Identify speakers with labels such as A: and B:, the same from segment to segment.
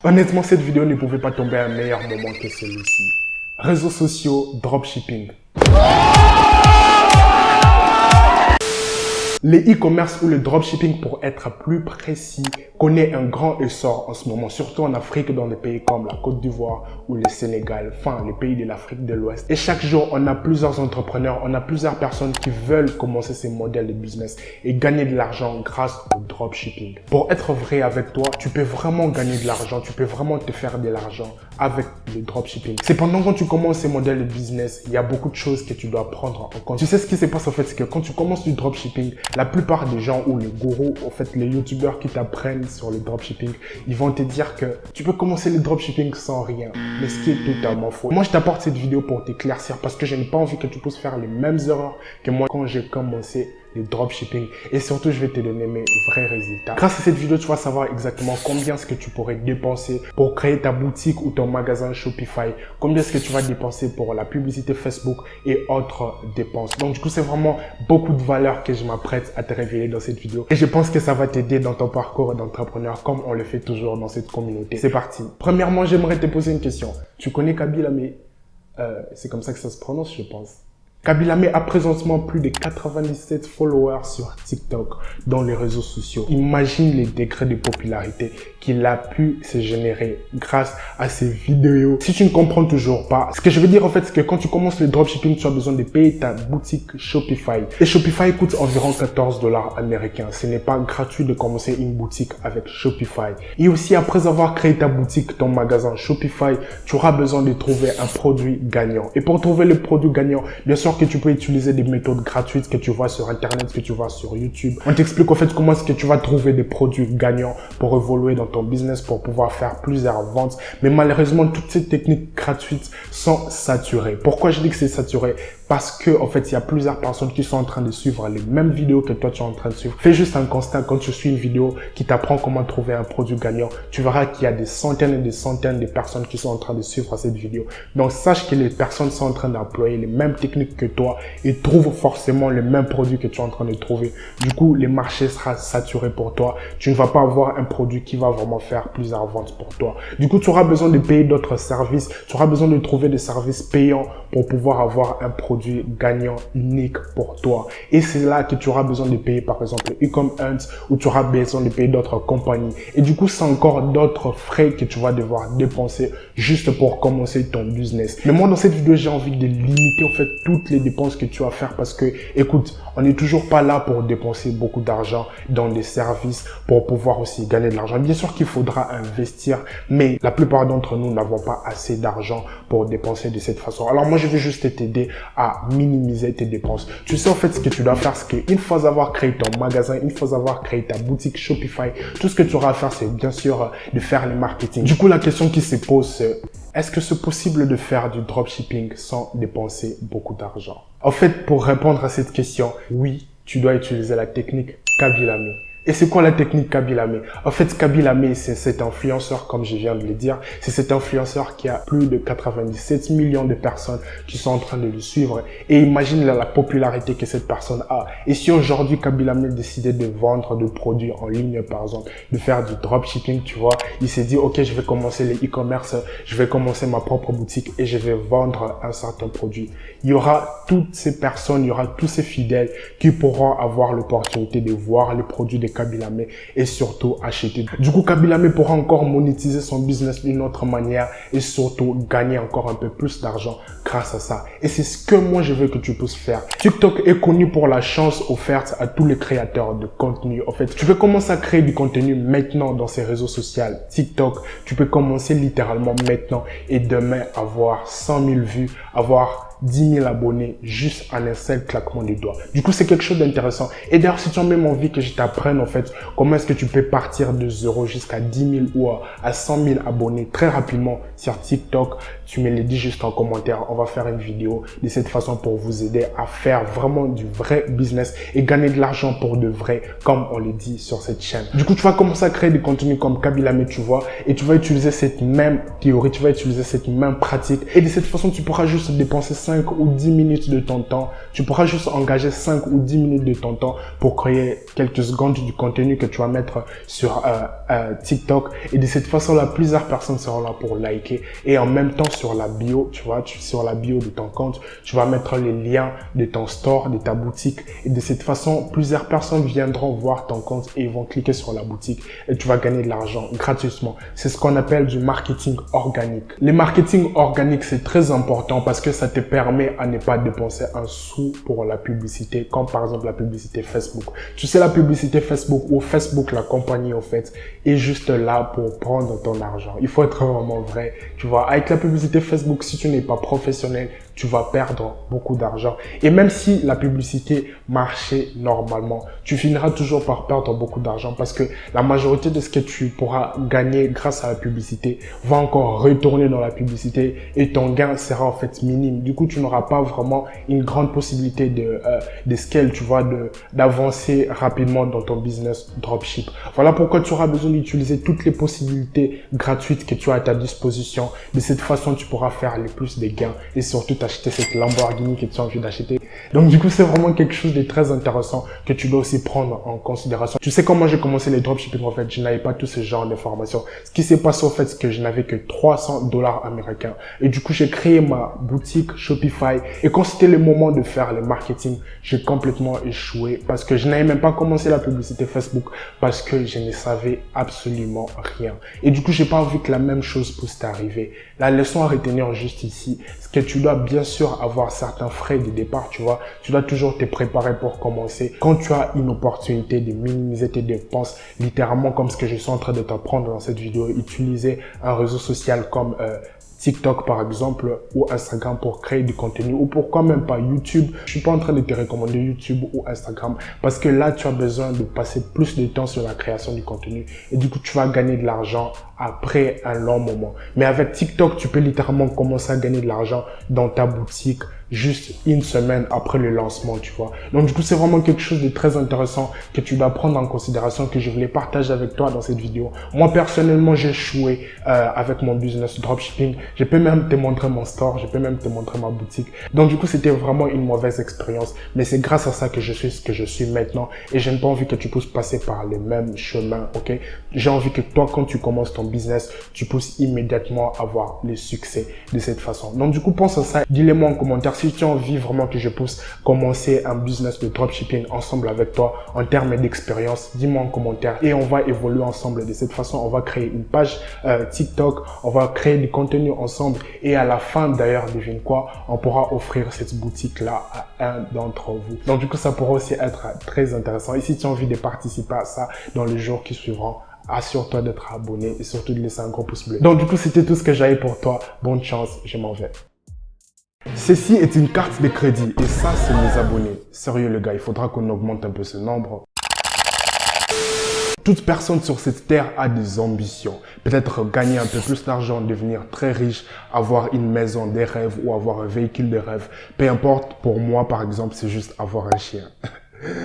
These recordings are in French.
A: Honnêtement, cette vidéo ne pouvait pas tomber à un meilleur moment que celui-ci. Réseaux sociaux, dropshipping. Les e-commerce ou le dropshipping, pour être plus précis, connaît un grand essor en ce moment, surtout en Afrique, dans des pays comme la Côte d'Ivoire ou le Sénégal, enfin les pays de l'Afrique de l'Ouest. Et chaque jour, on a plusieurs entrepreneurs, on a plusieurs personnes qui veulent commencer ces modèles de business et gagner de l'argent grâce au dropshipping. Pour être vrai avec toi, tu peux vraiment gagner de l'argent, tu peux vraiment te faire de l'argent avec le dropshipping. Cependant, quand tu commences ces modèles de business, il y a beaucoup de choses que tu dois prendre en compte. Tu sais ce qui se passe en fait, c'est que quand tu commences du dropshipping, la plupart des gens ou les gourous, en fait les youtubeurs qui t'apprennent sur le dropshipping, ils vont te dire que tu peux commencer le dropshipping sans rien, mais ce qui est totalement faux. Moi, je t'apporte cette vidéo pour t'éclaircir parce que je n'ai pas envie que tu puisses faire les mêmes erreurs que moi quand j'ai commencé le dropshipping, et surtout je vais te donner mes vrais résultats. Grâce à cette vidéo, tu vas savoir exactement combien est-ce que tu pourrais dépenser pour créer ta boutique ou ton magasin Shopify, combien est-ce que tu vas dépenser pour la publicité Facebook et autres dépenses. Donc du coup, c'est vraiment beaucoup de valeur que je m'apprête à te révéler dans cette vidéo, et je pense que ça va t'aider dans ton parcours d'entrepreneur comme on le fait toujours dans cette communauté. C'est parti. Premièrement, j'aimerais te poser une question. Tu connais Kaby Lame? C'est comme ça que ça se prononce, je pense. Kaby Lame a présentement plus de 97 followers sur TikTok, dans les réseaux sociaux. Imagine les degrés de popularité qu'il a pu se générer grâce à ces vidéos. Si tu ne comprends toujours pas, ce que je veux dire en fait, c'est que quand tu commences le dropshipping, tu as besoin de payer ta boutique Shopify. Et Shopify coûte environ 14 $ américains. Ce n'est pas gratuit de commencer une boutique avec Shopify. Et aussi, après avoir créé ta boutique, ton magasin Shopify, tu auras besoin de trouver un produit gagnant. Et pour trouver le produit gagnant, bien sûr que tu peux utiliser des méthodes gratuites que tu vois sur Internet, que tu vois sur YouTube. On t'explique en fait comment est-ce que tu vas trouver des produits gagnants pour évoluer dans ton business, pour pouvoir faire plusieurs ventes. Mais malheureusement, toutes ces techniques gratuites sont saturées. Pourquoi je dis que c'est saturé? Parce que, en fait, il y a plusieurs personnes qui sont en train de suivre les mêmes vidéos que toi, tu es en train de suivre. Fais juste un constat quand tu suis une vidéo qui t'apprend comment trouver un produit gagnant. Tu verras qu'il y a des centaines et des centaines de personnes qui sont en train de suivre cette vidéo. Donc, sache que les personnes sont en train d'employer les mêmes techniques que toi et trouvent forcément le même produit que tu es en train de trouver. Du coup, le marché sera saturé pour toi. Tu ne vas pas avoir un produit qui va vraiment faire plusieurs ventes pour toi. Du coup, tu auras besoin de payer d'autres services. Tu auras besoin de trouver des services payants pour pouvoir avoir un produit gagnant unique pour toi. Et c'est là que tu auras besoin de payer par exemple e-commerce, ou tu auras besoin de payer d'autres compagnies. Et du coup, c'est encore d'autres frais que tu vas devoir dépenser juste pour commencer ton business. Mais moi, dans cette vidéo, j'ai envie de limiter en fait toutes les dépenses que tu vas faire parce que, écoute, on n'est toujours pas là pour dépenser beaucoup d'argent dans des services pour pouvoir aussi gagner de l'argent. Bien sûr qu'il faudra investir, mais la plupart d'entre nous n'avons pas assez d'argent pour dépenser de cette façon. Alors moi, je vais juste t'aider à minimiser tes dépenses. Tu sais en fait ce que tu dois faire, c'est qu'une fois avoir créé ton magasin, une fois avoir créé ta boutique Shopify, tout ce que tu auras à faire, c'est bien sûr de faire le marketing. Du coup, la question qui se pose, c'est est-ce que c'est possible de faire du dropshipping sans dépenser beaucoup d'argent? En fait, pour répondre à cette question, oui, tu dois utiliser la technique Kaby Lame. Et c'est quoi la technique Kaby Lame? En fait, Kaby Lame, c'est cet influenceur, comme je viens de le dire, c'est cet influenceur qui a plus de 97 millions de personnes qui sont en train de le suivre. Et imagine la popularité que cette personne a. Et si aujourd'hui Kaby Lame décidait de vendre des produits en ligne, par exemple, de faire du dropshipping, tu vois, il s'est dit, ok, je vais commencer les e-commerce, je vais commencer ma propre boutique et je vais vendre un certain produit. Il y aura toutes ces personnes, il y aura tous ces fidèles qui pourront avoir l'opportunité de voir les produits de Kaby Lame et surtout acheter. Du coup, Kaby Lame pourra encore monétiser son business d'une autre manière et surtout gagner encore un peu plus d'argent grâce à ça. Et c'est ce que moi je veux que tu puisses faire. TikTok est connu pour la chance offerte à tous les créateurs de contenu. En fait, tu peux commencer à créer du contenu maintenant dans ces réseaux sociaux. TikTok, tu peux commencer littéralement maintenant et demain avoir 100 000 vues, avoir 10 000 abonnés juste en un seul claquement des doigts. Du coup, c'est quelque chose d'intéressant. Et d'ailleurs, si tu as même envie que je t'apprenne en fait comment est-ce que tu peux partir de 0 jusqu'à 10 000 ou à 100 000 abonnés très rapidement sur TikTok, tu me le dis juste en commentaire. On va faire une vidéo de cette façon pour vous aider à faire vraiment du vrai business et gagner de l'argent pour de vrai, comme on le dit sur cette chaîne. Du coup, tu vas commencer à créer des contenus comme Kaby Lame, tu vois, et tu vas utiliser cette même théorie, tu vas utiliser cette même pratique. Et de cette façon, tu pourras juste dépenser 5 ou 10 minutes de ton temps. Tu pourras juste engager 5 ou 10 minutes de ton temps pour créer quelques secondes du contenu que tu vas mettre sur TikTok. Et de cette façon-là, plusieurs personnes seront là pour liker. Et en même temps, sur la bio, tu vois, sur la bio de ton compte, tu vas mettre les liens de ton store, de ta boutique. Et de cette façon, plusieurs personnes viendront voir ton compte et ils vont cliquer sur la boutique et tu vas gagner de l'argent gratuitement. C'est ce qu'on appelle du marketing organique. Le marketing organique, c'est très important parce que ça te permet à ne pas dépenser un sou pour la publicité, comme par exemple la publicité Facebook. Tu sais, la publicité Facebook ou Facebook, la compagnie au fait, est juste là pour prendre ton argent. Il faut être vraiment vrai. Tu vois, avec la publicité Facebook, si tu n'es pas professionnel, tu vas perdre beaucoup d'argent. Et même si la publicité marchait normalement, tu finiras toujours par perdre beaucoup d'argent parce que la majorité de ce que tu pourras gagner grâce à la publicité va encore retourner dans la publicité et ton gain sera en fait minime. Du coup, tu n'auras pas vraiment une grande possibilité de scale, tu vois, d'avancer rapidement dans ton business dropship. Voilà pourquoi tu auras besoin d'utiliser toutes les possibilités gratuites que tu as à ta disposition. De cette façon, tu pourras faire le plus de gains et surtout acheter cette Lamborghini que tu as envie d'acheter. Donc du coup, c'est vraiment quelque chose de très intéressant que tu dois aussi prendre en considération. Tu sais comment j'ai commencé les dropshipping en fait, je n'avais pas tout ce genre d'informations. Ce qui s'est passé en fait, c'est que je n'avais que 300 dollars américains. Et du coup, j'ai créé ma boutique Shopify. Et quand c'était le moment de faire le marketing, j'ai complètement échoué parce que je n'avais même pas commencé la publicité Facebook parce que je ne savais absolument rien. Et du coup, j'ai pas envie que la même chose puisse t'arriver. La leçon à retenir juste ici, c'est que tu dois bien sûr avoir certains frais de départ, tu vois. Tu dois toujours te préparer pour commencer. Quand tu as une opportunité de minimiser tes dépenses, littéralement comme ce que je suis en train de t'apprendre dans cette vidéo, utiliser un réseau social comme TikTok par exemple ou Instagram pour créer du contenu ou pourquoi même pas YouTube. Je suis pas en train de te recommander YouTube ou Instagram parce que là tu as besoin de passer plus de temps sur la création du contenu et du coup tu vas gagner de l'argent après un long moment. Mais avec TikTok, tu peux littéralement commencer à gagner de l'argent dans ta boutique juste une semaine après le lancement, tu vois. Donc du coup, c'est vraiment quelque chose de très intéressant que tu dois prendre en considération, que je voulais partager avec toi dans cette vidéo. Moi, personnellement, j'ai échoué avec mon business dropshipping. Je peux même te montrer mon store, je peux même te montrer ma boutique. Donc du coup, c'était vraiment une mauvaise expérience. Mais c'est grâce à ça que je suis ce que je suis maintenant. Et je n'ai pas envie que tu puisses passer par le même chemin, ok? J'ai envie que toi, quand tu commences ton business, tu puisses immédiatement avoir le succès de cette façon. Donc du coup, pense à ça. Dis-le-moi en commentaire si tu as envie vraiment que je puisse commencer un business de dropshipping ensemble avec toi en termes d'expérience. Dis-moi en commentaire et on va évoluer ensemble. De cette façon, on va créer une page TikTok, on va créer du contenu ensemble et à la fin d'ailleurs, devine quoi, on pourra offrir cette boutique-là à un d'entre vous. Donc du coup, ça pourra aussi être très intéressant. Et si tu as envie de participer à ça dans les jours qui suivront, assure-toi d'être abonné et surtout de laisser un gros pouce bleu. Donc du coup, c'était tout ce que j'avais pour toi. Bonne chance, je m'en vais. Ceci est une carte de crédit et ça, c'est mes abonnés. Sérieux les gars, il faudra qu'on augmente un peu ce nombre. Toute personne sur cette terre a des ambitions. Peut-être gagner un peu plus d'argent, devenir très riche, avoir une maison des rêves ou avoir un véhicule de rêve. Peu importe, pour moi par exemple, c'est juste avoir un chien.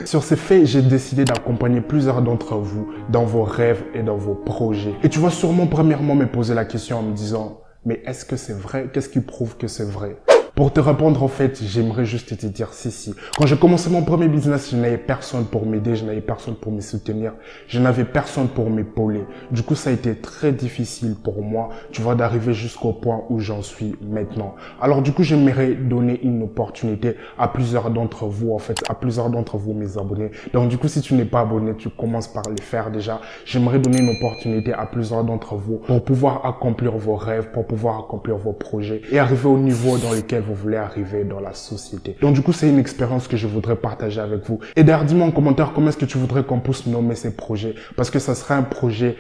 A: Sur ces faits, j'ai décidé d'accompagner plusieurs d'entre vous dans vos rêves et dans vos projets. Et tu vas sûrement premièrement me poser la question en me disant « Mais est-ce que c'est vrai? Qu'est-ce qui prouve que c'est vrai ?» Pour te répondre, en fait, j'aimerais juste te dire si. Quand j'ai commencé mon premier business, je n'avais personne pour m'aider, je n'avais personne pour me soutenir, je n'avais personne pour m'épauler. Du coup, ça a été très difficile pour moi, tu vois, d'arriver jusqu'au point où j'en suis maintenant. Alors, du coup, j'aimerais donner une opportunité à plusieurs d'entre vous, en fait, à plusieurs d'entre vous, mes abonnés. Donc, du coup, si tu n'es pas abonné, tu commences par le faire déjà. J'aimerais donner une opportunité à plusieurs d'entre vous pour pouvoir accomplir vos rêves, pour pouvoir accomplir vos projets et arriver au niveau dans lequel vous voulez arriver dans la société. Donc du coup, c'est une expérience que je voudrais partager avec vous. Et d'ailleurs, dis-moi en commentaire comment est-ce que tu voudrais qu'on puisse nommer ces projets. Parce que ça serait un projet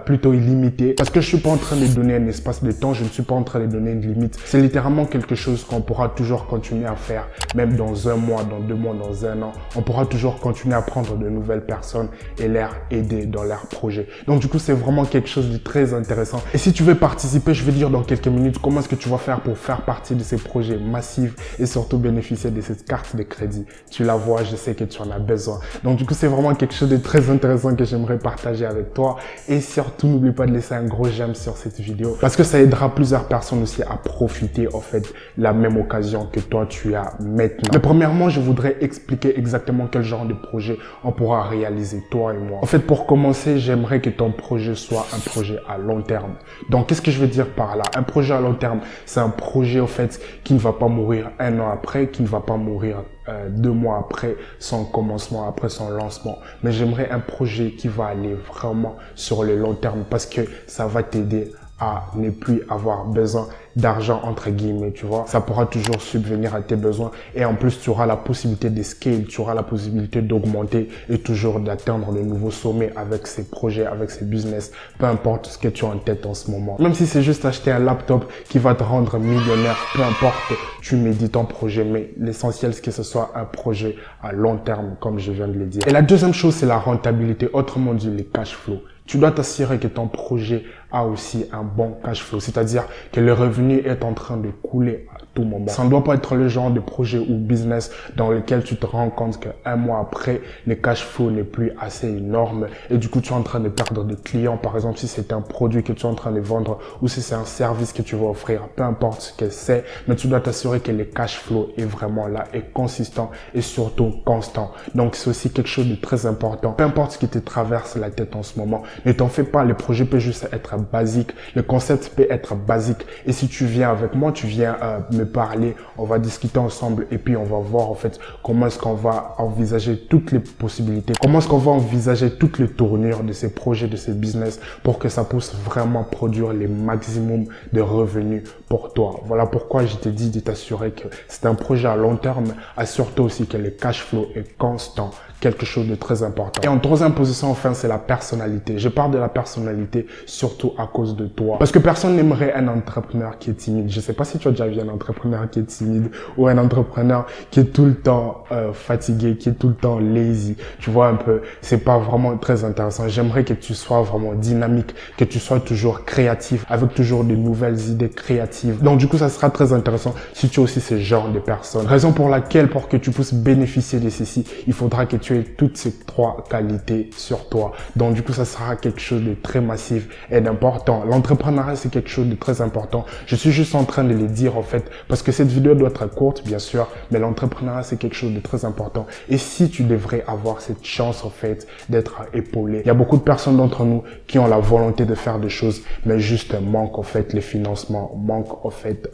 A: plutôt illimité. Parce que je suis pas en train de donner un espace de temps, je ne suis pas en train de donner une limite. C'est littéralement quelque chose qu'on pourra toujours continuer à faire, même dans un mois, dans 2 mois, dans un an. On pourra toujours continuer à prendre de nouvelles personnes et les aider dans leurs projets. Donc du coup, c'est vraiment quelque chose de très intéressant. Et si tu veux participer, je vais dire dans quelques minutes comment est-ce que tu vas faire pour faire partie de ces projets projets massifs et surtout bénéficier de cette carte de crédit. Tu la vois, je sais que tu en as besoin. Donc du coup, c'est vraiment quelque chose de très intéressant que j'aimerais partager avec toi. Et surtout, n'oublie pas de laisser un gros j'aime sur cette vidéo parce que ça aidera plusieurs personnes aussi à profiter en fait de la même occasion que toi tu as maintenant. Mais premièrement, je voudrais expliquer exactement quel genre de projet on pourra réaliser, toi et moi. En fait, pour commencer, j'aimerais que ton projet soit un projet à long terme. Donc, qu'est-ce que je veux dire par là? Un projet à long terme, c'est un projet en fait qui ne va pas mourir un an après, qui ne va pas mourir 2 mois après son commencement, après son lancement. Mais j'aimerais un projet qui va aller vraiment sur le long terme parce que ça va t'aider à ne plus avoir besoin d'argent entre guillemets, tu vois. Ça pourra toujours subvenir à tes besoins et en plus tu auras la possibilité de scale, tu auras la possibilité d'augmenter et toujours d'atteindre de nouveaux sommets avec ces projets, avec ces business, peu importe ce que tu as en tête en ce moment. Même si c'est juste acheter un laptop qui va te rendre millionnaire, peu importe, tu médites ton projet, mais l'essentiel c'est que ce soit un projet à long terme comme je viens de le dire. Et la deuxième chose, c'est la rentabilité, autrement dit les cash flow. Tu dois t'assurer que ton projet a aussi un bon cash flow, c'est-à-dire que le revenu est en train de couler à tout moment. Ça ne doit pas être le genre de projet ou business dans lequel tu te rends compte qu'un mois après, le cash flow n'est plus assez énorme et du coup, tu es en train de perdre des clients. Par exemple, si c'est un produit que tu es en train de vendre ou si c'est un service que tu vas offrir, peu importe ce que c'est, mais tu dois t'assurer que le cash flow est vraiment là, est consistant et surtout constant. Donc, c'est aussi quelque chose de très important. Peu importe ce qui te traverse la tête en ce moment, ne t'en fais pas, le projet peut juste être basique, le concept peut être basique et si tu viens avec moi, tu viens me parler, on va discuter ensemble et puis on va voir en fait comment est-ce qu'on va envisager toutes les possibilités, comment est-ce qu'on va envisager toutes les tournures de ces projets, de ces business pour que ça puisse vraiment produire les maximum de revenus pour toi. Voilà pourquoi je t'ai dit de t'assurer que c'est un projet à long terme, assure-toi aussi que le cash flow est constant, quelque chose de très important. Et en troisième position, enfin, c'est la personnalité. Je parle de la personnalité surtout à cause de toi. Parce que personne n'aimerait un entrepreneur qui est timide. Je sais pas si tu as déjà vu un entrepreneur qui est timide ou un entrepreneur qui est tout le temps fatigué, qui est tout le temps lazy. Tu vois un peu, c'est pas vraiment très intéressant. J'aimerais que tu sois vraiment dynamique, que tu sois toujours créatif, avec toujours de nouvelles idées créatives. Donc du coup, ça sera très intéressant si tu es aussi ce genre de personne. Raison pour laquelle, pour que tu puisses bénéficier de ceci, il faudra que tu aies toutes ces 3 qualités sur toi. Donc du coup, ça sera quelque chose de très massif et d'important. L'entrepreneuriat, c'est quelque chose de très important. Je suis juste en train de le dire en fait, parce que cette vidéo doit être courte, bien sûr, mais l'entrepreneuriat, c'est quelque chose de très important. Et si tu devrais avoir cette chance en fait d'être épaulé, il y a beaucoup de personnes d'entre nous qui ont la volonté de faire des choses, mais juste manquent en fait les financements, manquent en fait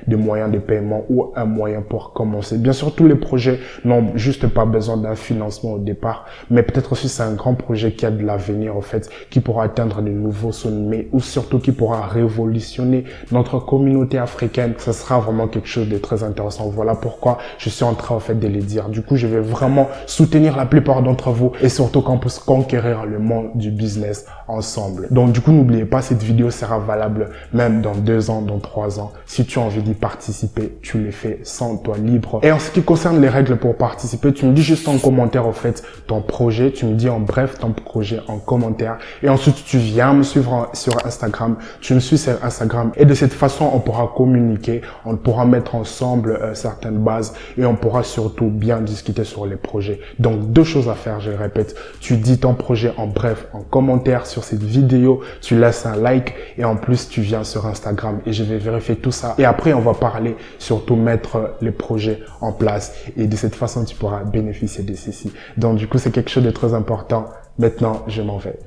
A: de moyens de paiement ou un moyen pour commencer. Bien sûr, tous les projets n'ont juste pas besoin d'un financement au départ, mais peut-être aussi c'est un grand projet qui a de l'avenir en fait, qui pourra atteindre de nouveaux sommets ou surtout qui pourra révolutionner notre communauté africaine. Ça sera vraiment quelque chose de très intéressant. Voilà pourquoi je suis en train en fait de les dire. Du coup, je vais vraiment soutenir la plupart d'entre vous et surtout qu'on puisse conquérir le monde du business ensemble. Donc du coup, n'oubliez pas, cette vidéo sera valable même dans 2 ans, dans 3 ans. Si tu as envie d'y participer, tu le fais sans toi libre. Et en ce qui concerne les règles pour participer, tu me dis juste en commentaire en fait ton projet, tu me dis en bref ton projet en commentaire et ensuite tu viens me suivre sur Instagram, tu me suis sur Instagram et de cette façon on pourra communiquer, on pourra mettre ensemble certaines bases et on pourra surtout bien discuter sur les projets. Donc 2 choses à faire, je le répète, tu dis ton projet en bref en commentaire sur cette vidéo, tu laisses un like et en plus tu viens sur Instagram et je vais vérifier tout ça et après on va parler, surtout mettre les projets en place et de cette façon tu pourras bénéficier de ceci. Donc du coup c'est quelque chose de très important. Maintenant je m'en vais.